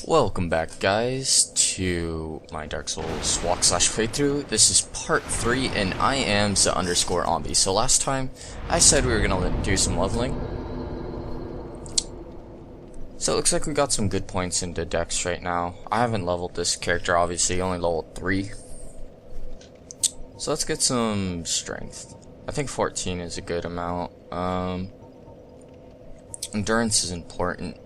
Welcome back, guys, to my Dark Souls walk/playthrough. This is part 3, and I am _Ombi. So last time, I said we were gonna do some leveling. So it looks like we got some good points into Dex right now. I haven't leveled this character, obviously, only leveled 3. So let's get some strength. I think 14 is a good amount. Endurance is important.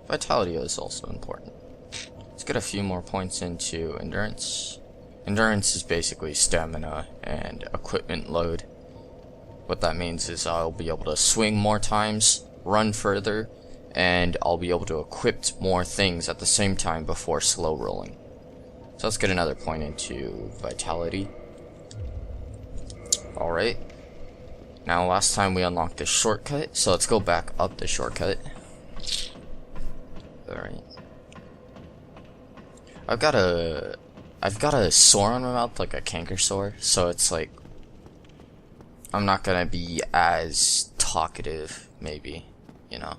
Vitality is also important. Let's get a few more points into endurance. Endurance is basically stamina and equipment load. What that means is I'll be able to swing more times, run further, and I'll be able to equip more things at the same time before slow rolling. So let's get another point into vitality. Alright. Now last time we unlocked this shortcut, so let's go back up the shortcut. Alright. I've got a sore on my mouth, like a canker sore, so it's like I'm not gonna be as talkative, maybe, you know.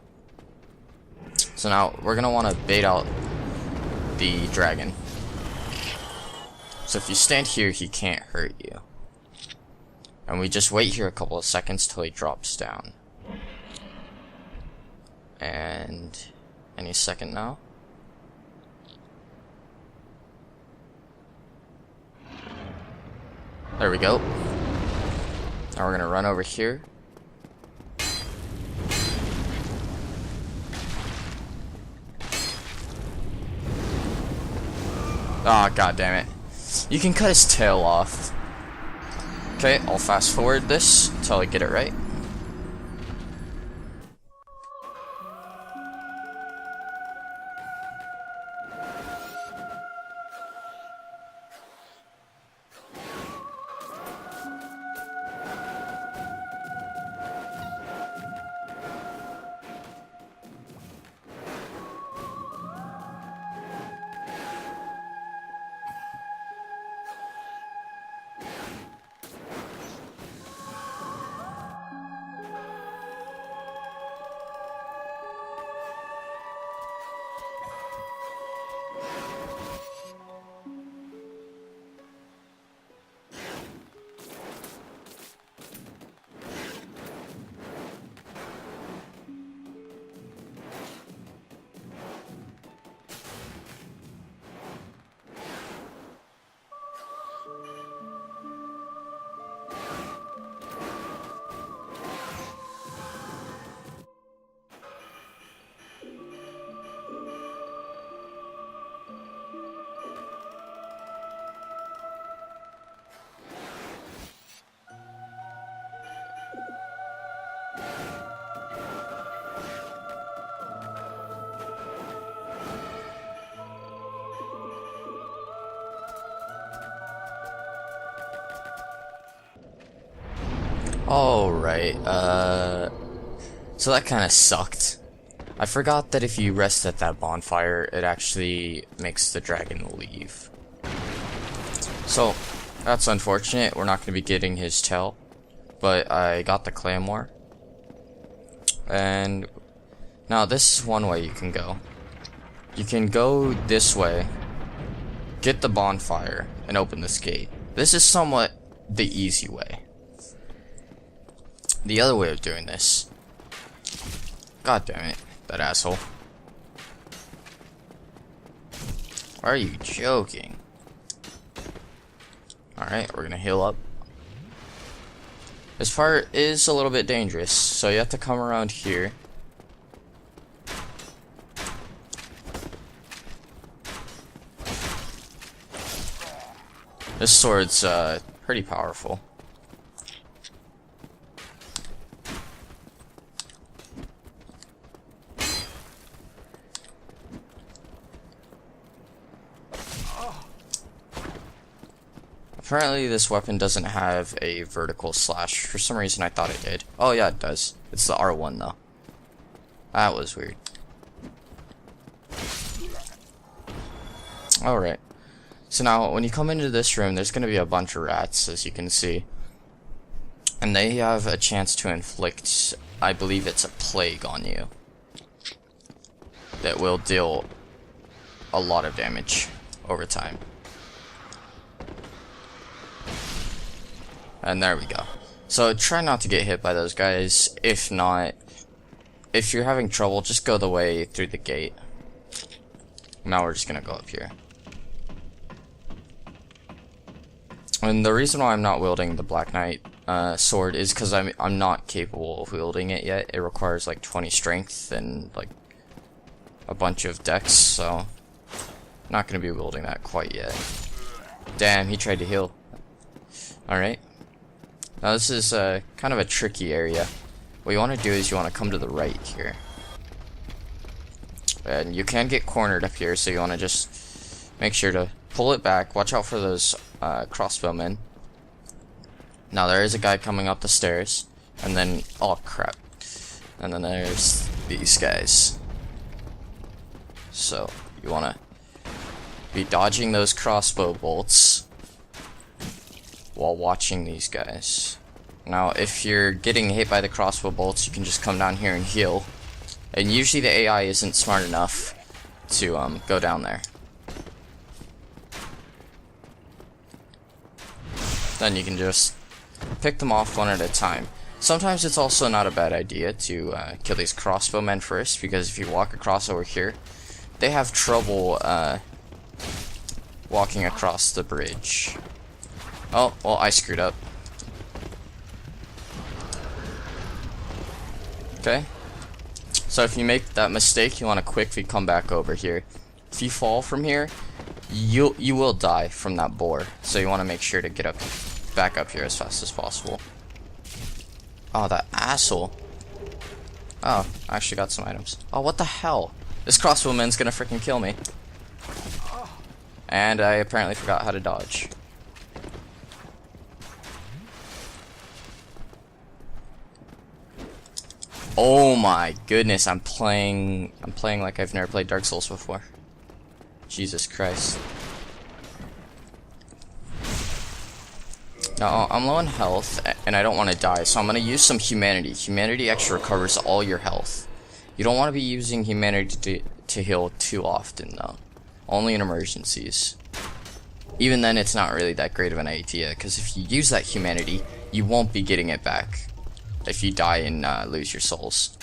So now we're gonna wanna bait out the dragon. So if you stand here, he can't hurt you. And we just wait here a couple of seconds till he drops down. And any second now. There we go. Now we're gonna run over here. Ah, god damn it. You can cut his tail off. Okay, I'll fast forward this until I get it right. Alright, so that kinda sucked. I forgot that if you rest at that bonfire, it actually makes the dragon leave. So, that's unfortunate, we're not gonna be getting his tail, but I got the claymore. And now this is one way you can go. You can go this way, get the bonfire, and open this gate. This is somewhat the easy way. The other way of doing this. God damn it, that asshole. Are you joking? Alright, we're gonna heal up. This part is a little bit dangerous, so you have to come around here. This sword's pretty powerful. Apparently this weapon doesn't have a vertical slash. For some reason I thought it did. Oh yeah, it does. It's the R1 though. That was weird. Alright. So now when you come into this room, there's going to be a bunch of rats, as you can see. And they have a chance to inflict, I believe it's a plague on you. that will deal a lot of damage over time. And there we go. So try not to get hit by those guys. If not, if you're having trouble, just go the way through the gate. Now we're just gonna go up here. And the reason why I'm not wielding the Black Knight sword is because I'm not capable of wielding it yet. It requires like 20 strength and like a bunch of dex, so I'm not gonna be wielding that quite yet. Damn, he tried to heal. Alright. Now this is kind of a tricky area. What you want to do is you want to come to the right here. And you can get cornered up here, so you want to just make sure to pull it back. Watch out for those crossbowmen. Now there is a guy coming up the stairs. And then, oh crap. And then there's these guys. So, you want to be dodging those crossbow bolts while watching these guys. Now, if you're getting hit by the crossbow bolts, you can just come down here and heal. And usually the AI isn't smart enough to go down there. Then you can just pick them off one at a time. Sometimes it's also not a bad idea to kill these crossbowmen first, because if you walk across over here, they have trouble walking across the bridge. Oh, well, I screwed up. Okay. So if you make that mistake, you want to quickly come back over here. If you fall from here, you will die from that boar. So you want to make sure to get up, back up here as fast as possible. Oh, that asshole. Oh, I actually got some items. Oh, what the hell? This crossbowman's gonna freaking kill me. And I apparently forgot how to dodge. Oh my goodness, I'm playing like I've never played Dark Souls before. Jesus Christ. Now, I'm low on health, and I don't want to die, so I'm going to use some Humanity. Humanity actually recovers all your health. You don't want to be using Humanity to heal too often, though. Only in emergencies. Even then, it's not really that great of an idea, because if you use that Humanity, you won't be getting it back if you die and lose your souls.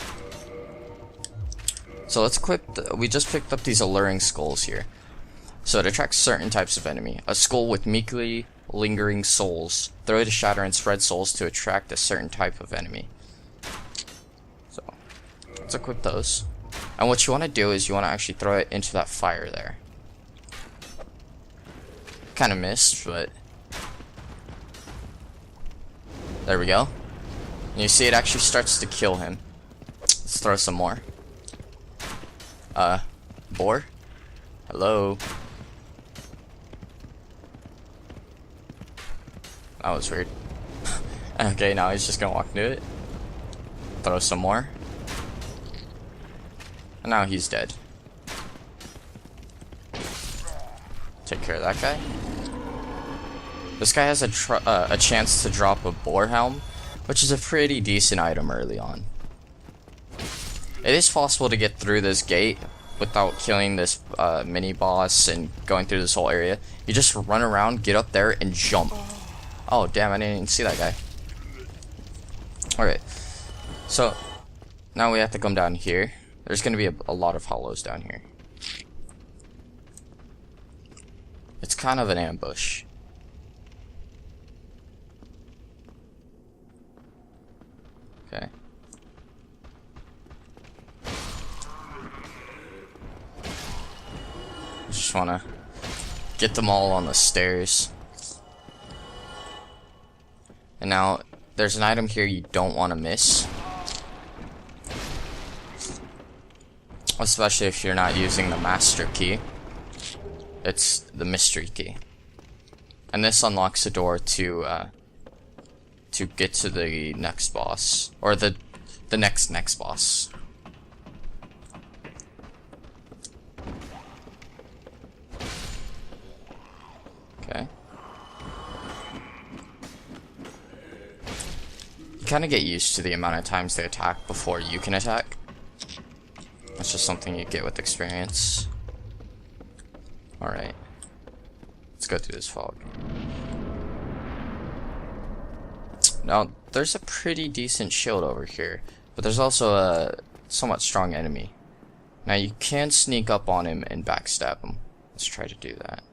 So let's equip, we just picked up these alluring skulls here. So it attracts certain types of enemy. A skull with meekly lingering souls. Throw it to shatter and spread souls to attract a certain type of enemy. So let's equip those. And what you want to do is you want to actually throw it into that fire there. Kind of missed, but there we go. And you see it actually starts to kill him. Let's throw some more. Boar? Hello? That was weird. Okay, now he's just gonna walk into it. Throw some more. And now he's dead. Take care of that guy. This guy has a chance to drop a boar helm, which is a pretty decent item early on. It is possible to get through this gate without killing this mini boss and going through this whole area. You just run around, get up there, and jump. Oh damn, I didn't even see that guy. Alright, so now we have to come down here. There's going to be a lot of hollows down here. It's kind of an ambush. Okay. Just want to get them all on the stairs. And now, there's an item here you don't want to miss. Especially if you're not using the master key. It's the mystery key. And this unlocks a door to get to the next boss. Or the next boss. Okay. You kind of get used to the amount of times they attack before you can attack. That's just something you get with experience. Alright. Let's go through this fog. Now, there's a pretty decent shield over here, but there's also a somewhat strong enemy. Now, you can sneak up on him and backstab him. Let's try to do that.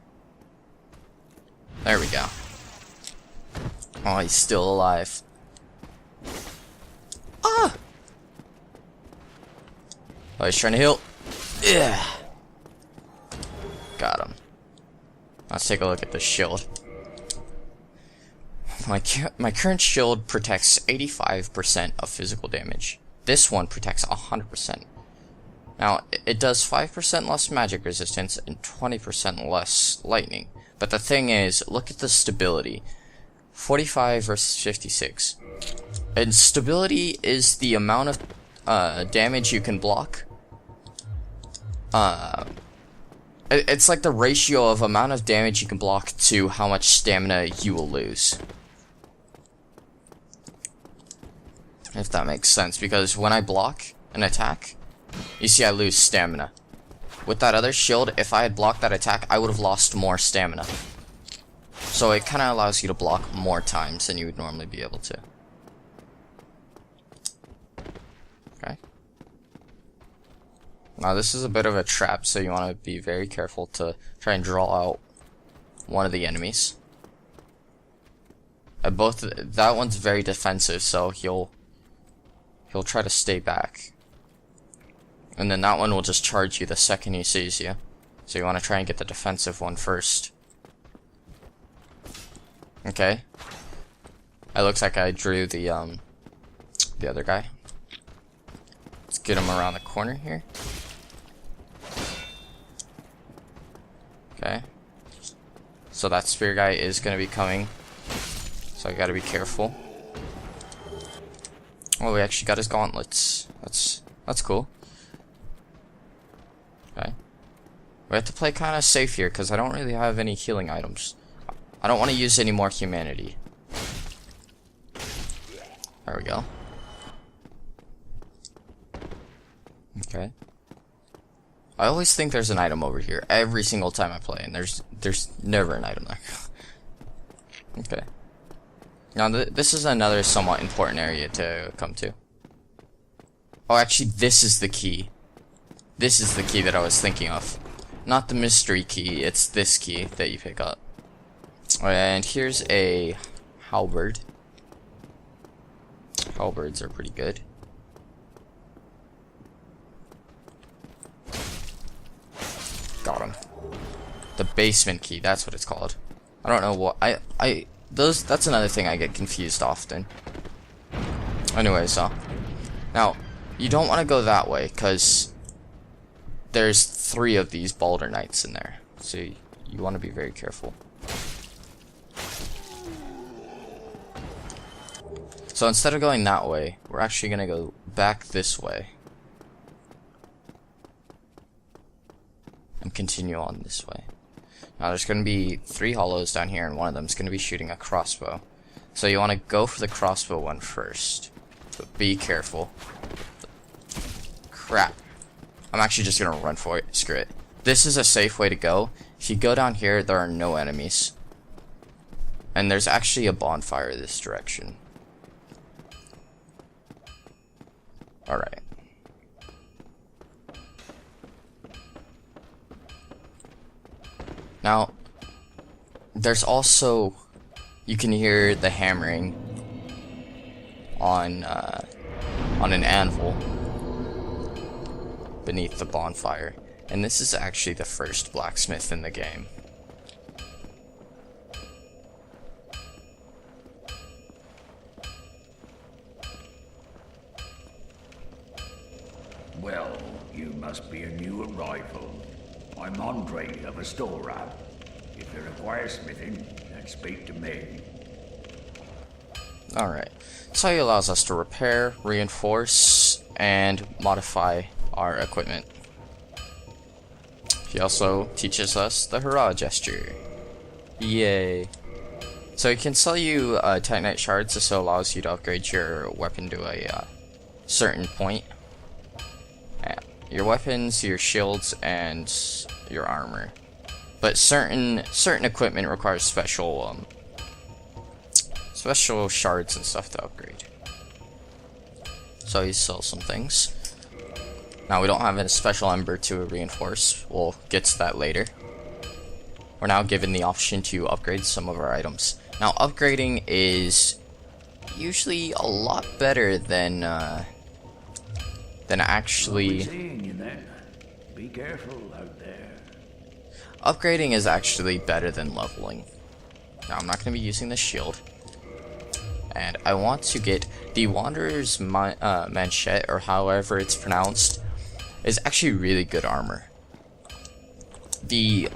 There we go. Oh, he's still alive. Ah! Oh, he's trying to heal. Yeah. Got him. Let's take a look at the shield. My current shield protects 85% of physical damage. This one protects 100%. Now, it does 5% less magic resistance and 20% less lightning. But the thing is, look at the stability. 45 versus 56. And stability is the amount of damage you can block. It's like the ratio of amount of damage you can block to how much stamina you will lose. If that makes sense, because when I block an attack, you see I lose stamina. With that other shield, if I had blocked that attack, I would have lost more stamina. So it kind of allows you to block more times than you would normally be able to. Okay. Now this is a bit of a trap, so you want to be very careful to try and draw out one of the enemies. That one's very defensive, so he'll try to stay back. And then that one will just charge you the second he sees you. So you want to try and get the defensive one first. Okay. It looks like I drew the other guy. Let's get him around the corner here. Okay. So that spear guy is going to be coming. So I gotta be careful. Oh, we actually got his gauntlets. That's cool. Okay. We have to play kind of safe here because I don't really have any healing items. I don't want to use any more humanity. There we go. Okay. I always think there's an item over here every single time I play, and there's never an item there. Okay. Now this is another somewhat important area to come to. Oh, actually, this is the key. This is the key that I was thinking of. Not the mystery key, it's this key that you pick up. And here's a halberd. Halberds are pretty good. Got him. The basement key, that's what it's called. I don't know what that's another thing I get confused often. Anyways, now you don't want to go that way because there's 3 of these Balder Knights in there, so you want to be very careful. So instead of going that way, we're actually gonna go back this way and continue on this way. Now there's going to be 3 hollows down here, and one of them is going to be shooting a crossbow. So you want to go for the crossbow one first. But be careful. Crap. I'm actually just going to run for it. Screw it. This is a safe way to go. If you go down here, there are no enemies. And there's actually a bonfire this direction. Alright. Now, there's also, you can hear the hammering on an anvil beneath the bonfire, and this is actually the first blacksmith in the game. Well, you must be a new arrival. I'm Andre of Astora. If you require smithing, then speak to me. Alright, so he allows us to repair, reinforce, and modify our equipment. He also teaches us the hurrah gesture. Yay. So he can sell you Titanite shards. This allows you to upgrade your weapon to a certain point. your weapons, your shields, and your armor. But certain equipment requires special shards and stuff to upgrade. So you sell some things. Now we don't have a special ember to reinforce. We'll get to that later. We're now given the option to upgrade some of our items. Now upgrading is usually a lot better than actually. Be careful out there. Upgrading is actually better than leveling. Now I'm not going to be using the shield. And I want to get the Wanderer's Manchette, or however it's pronounced, is actually really good armor. The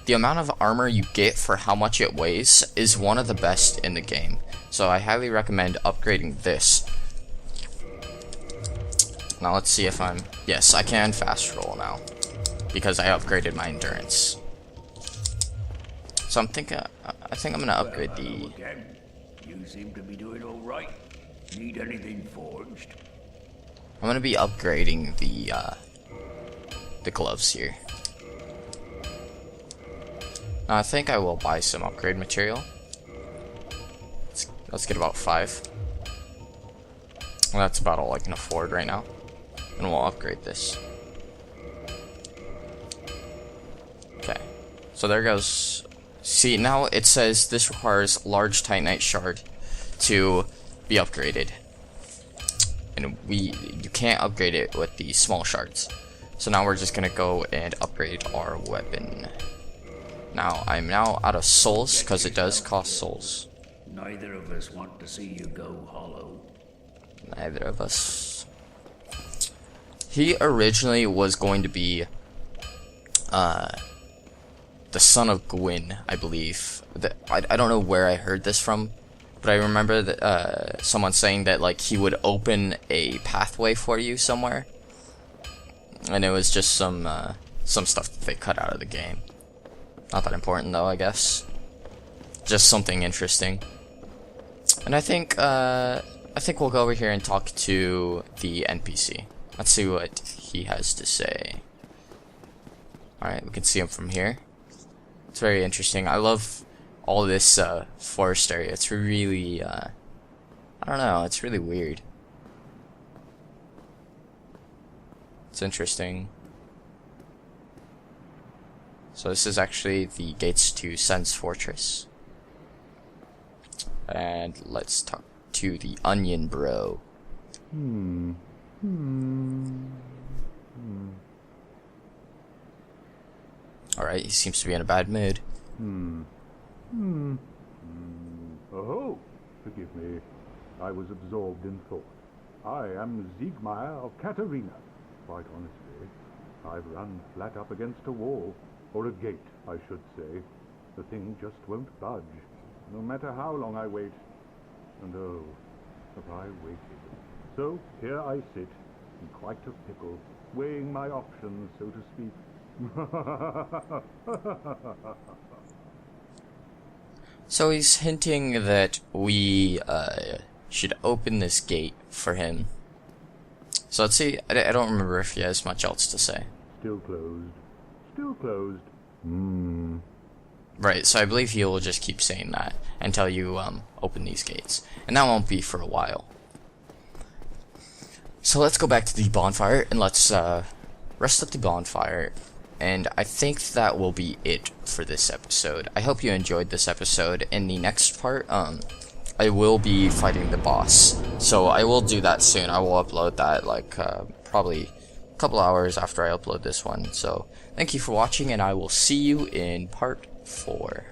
amount of armor you get for how much it weighs is one of the best in the game. So I highly recommend upgrading this. Now let's see if yes, I can fast roll now because I upgraded my endurance. So I think I'm gonna upgrade the. You seem to be doing all right. Need anything forged? I'm gonna be upgrading the gloves here. Now I think I will buy some upgrade material. Let's get about 5. Well, that's about all I can afford right now. And we'll upgrade this. Okay. So there goes. See, now it says this requires large titanite shard to be upgraded. And you can't upgrade it with the small shards. So now we're just gonna go and upgrade our weapon. Now I'm now out of souls because it does cost souls. Neither of us want to see you go hollow. Neither of us. He originally was going to be the son of Gwyn, I believe. I don't know where I heard this from, but I remember that someone saying that like he would open a pathway for you somewhere, and it was just some stuff that they cut out of the game. Not that important though, I guess. Just something interesting. And I think we'll go over here and talk to the NPC. Let's see what he has to say. Alright, we can see him from here. It's very interesting. I love all this forest area. It's really, I don't know, it's really weird. It's interesting. So this is actually the gates to Sen's Fortress. And let's talk to the Onion Bro. Alright, he seems to be in a bad mood. Oh, forgive me. I was absorbed in thought. I am Siegmeyer of Katarina. Quite honestly, I've run flat up against a wall. Or a gate, I should say. The thing just won't budge, no matter how long I wait. And oh, have I waited. So here I sit, in quite a pickle, weighing my options, so to speak. So he's hinting that we should open this gate for him. So let's see, I don't remember if he has much else to say. Still closed. Still closed. Right, so I believe he will just keep saying that until you open these gates. And that won't be for a while. So let's go back to the bonfire and let's rest up the bonfire. And I think that will be it for this episode. I hope you enjoyed this episode. In the next part, I will be fighting the boss. So I will do that soon. I will upload that like probably a couple hours after I upload this one. So thank you for watching, and I will see you in part 4.